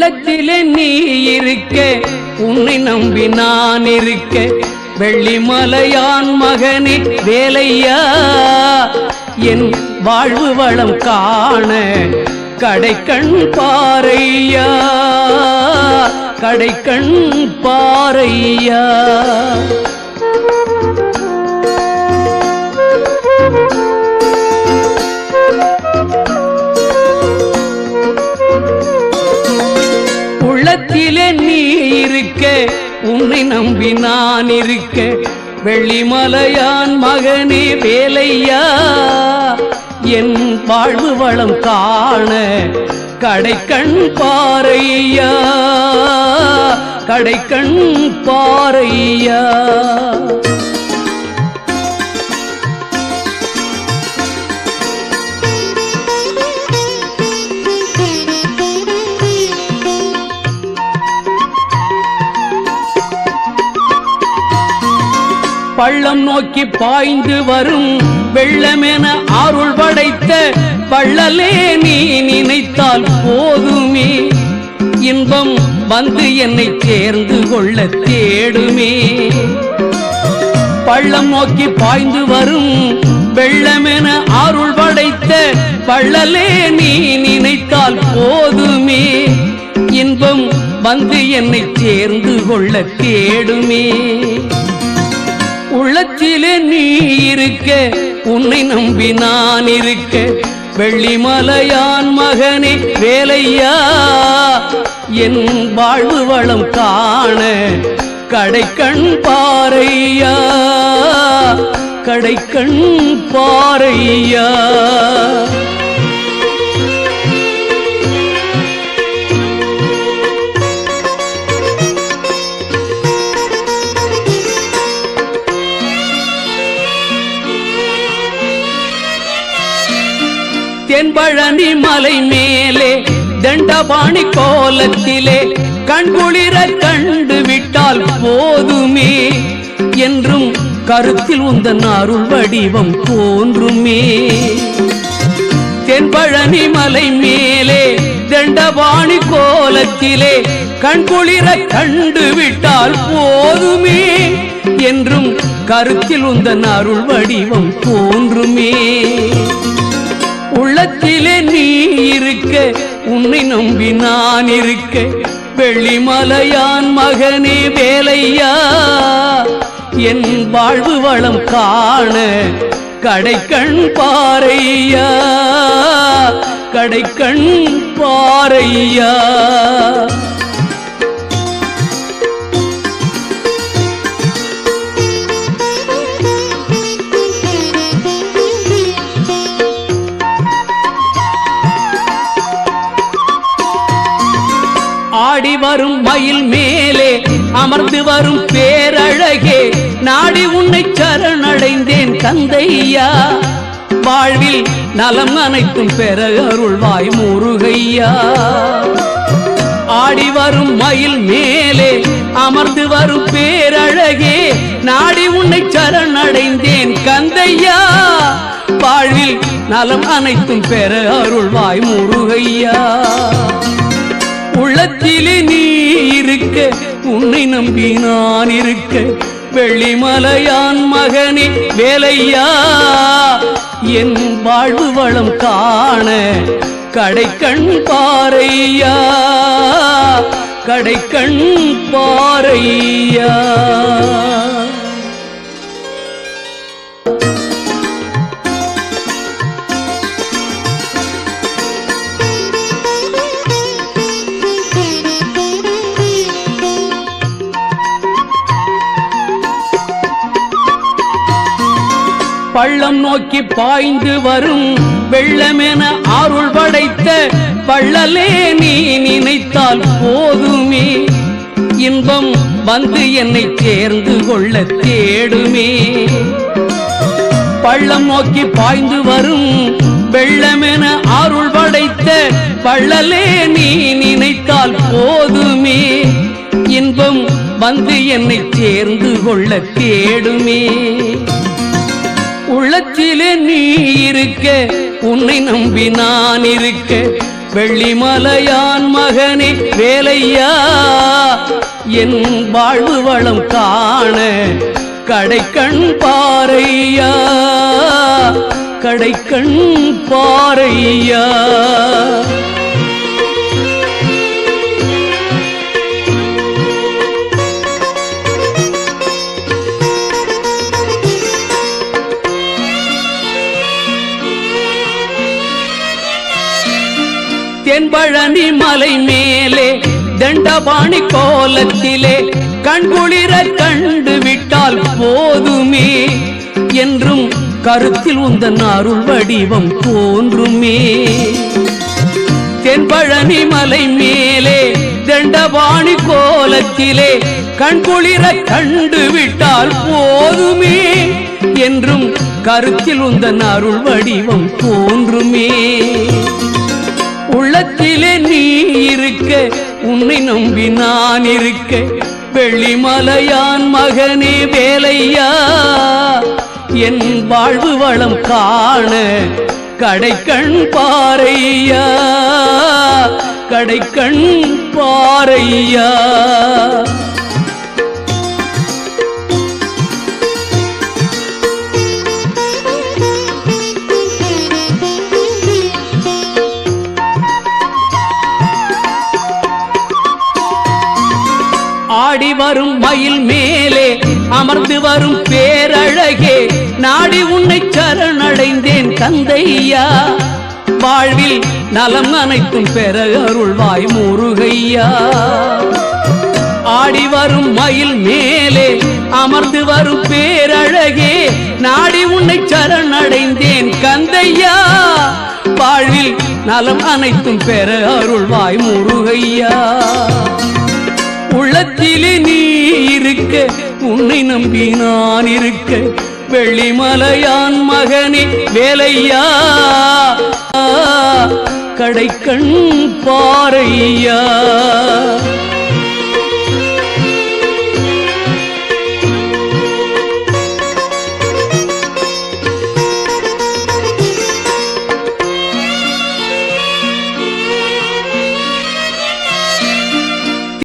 உள்ளத்திலே நீ இருக்க உன்னை நம்பி நான் இருக்க வெள்ளிமலையான் மகனே வேலையா என் வாழ்வு வளம் காண கடைக்கண் பாரையா கடைக்கண் பாரையா உள்ளத்திலே நீ இருக்க உன்னை நம்பி நான் இருக்க வெள்ளிமலையான் மகனே வேலையா என் வாழ்வு வளம் காண கடைக்கண் பாரையா கடைக்கண் பாரையா பள்ளம் நோக்கி பாய்ந்து வரும் வெள்ளமென அருள் படைத்த பள்ளலே நீ நினைத்தால் போதுமே இன்பம் வந்து என்னை சேர்ந்து கொள்ள தேடுமே பள்ளம் நோக்கி பாய்ந்து வரும் வெள்ளமென அருள் படைத்த பள்ளலே நீ நினைத்தால் போதுமே இன்பம் வந்து என்னை சேர்ந்து கொள்ள தேடுமே உள்ளத்திலே நீ இருக்க உன்னை நம்பி நான் இருக்க வெள்ளிமலையான் மகனே வேலையா என் வாழ்வு வளம் காண கடைக்கண் பாரையா கடைக்கண் பாரையா தென்பழனி மலை மேலே தண்டபாணி கோலத்திலே கண்குளிர கண்டு விட்டால் போதுமே என்றும் கருத்தில் உந்தன் அருள் வடிவம் தோன்றுமே தென்பழனி மலை மேலே தண்டபாணி கோலத்திலே கண்குளிர கண்டு விட்டால் போதுமே என்றும் கருத்தில் உந்தன் அருள் வடிவம் தோன்றுமே உள்ளத்திலே நீ இருக்க உன்னை நம்பி நான் இருக்க வெள்ளிமலையான் மகனே வேலையா என் வாழ்வு வளம் காண கடைக்கண் பாரையா கடைக்கண் பாரையா ஆடி வரும் மயில் மேலே அமர்ந்து வரும் பேரழகே நாடி உன்னை சரணடைந்தேன் தந்தையா வாழ்வில் நலம் அனைத்தும் பெற அருள்வாய் முருகையா ஆடி வரும் மயில் மேலே அமர்ந்து வரும் பேரழகே நாடி உன்னை சரணடைந்தேன் கந்தையா வாழ்வில் நலம் அனைத்தும் பெற அருள்வாய் முருகையா உள்ளத்திலே நீ இருக்க உன்னை நம்பி நான் இருக்க வெள்ளிமலையான் மகனே வேலையா என் வாழ்வு வளம் காண கடைக்கண் பாரையா கடைக்கண் பாரையா பள்ளம் நோக்கி பாய்ந்து வரும் வெள்ளமென அருள் படைத்த பள்ளலே நீ நினைத்தால் போதுமே இன்பம் வந்து என்னை சேர்ந்து கொள்ள தேடுமே பள்ளம் நோக்கி பாய்ந்து வரும் வெள்ளமென அருள் படைத்த பள்ளலே நீ நினைத்தால் போதுமே இன்பம் வந்து என்னை சேர்ந்து கொள்ள தேடுமே உள்ளத்திலே நீ இருக்க உன்னை நம்பி நான் இருக்க வெள்ளிமலையான் மகனே வேலையா என் வாழ்வு வளம் காண கடைக்கண் பாரையா கடைக்கண் பாரையா. தென்பழனி மலை மேலே தண்டபாணி கோலத்திலே கண்குளிர கண்டு விட்டால் போதுமே என்றும் கருத்தில் உந்தன் அருள் வடிவம் தோன்றுமே. தென்பழனி மலை மேலே தண்டபாணி கோலத்திலே கண்குளிர கண்டு விட்டால் போதுமே என்றும் கருத்தில் உந்தன் அருள் வடிவம் தோன்றுமே. உள்ளத்திலே நீ இருக்க உன்னை நம்பி நான் இருக்க வெள்ளிமலையான் மகனே வேலையா என் வாழ்வு வளம் காண கடைக்கண் பாரையா கடைக்கண் பாரையா. ஆடி வரும் மயில் மேலே அமர்ந்து வரும் பேரழகே நாடி உன்னை சரணடைந்தேன் தந்தையா வாழ்வில் நலம் அனைத்தும் பெற அருள்வாய் முருகையா. ஆடி வரும் மயில் மேலே அமர்ந்து வரும் பேரழகே நாடி உன்னை சரணடைந்தேன் கந்தையா வாழ்வில் நலம் அனைத்தும் பெற அருள்வாய் முருகையா. உள்ளத்திலே நீ இருக்க உன்னை நம்பி நான் இருக்க வெள்ளிமலையான் மகனே வேலையா கடைக்கண் பாரையா.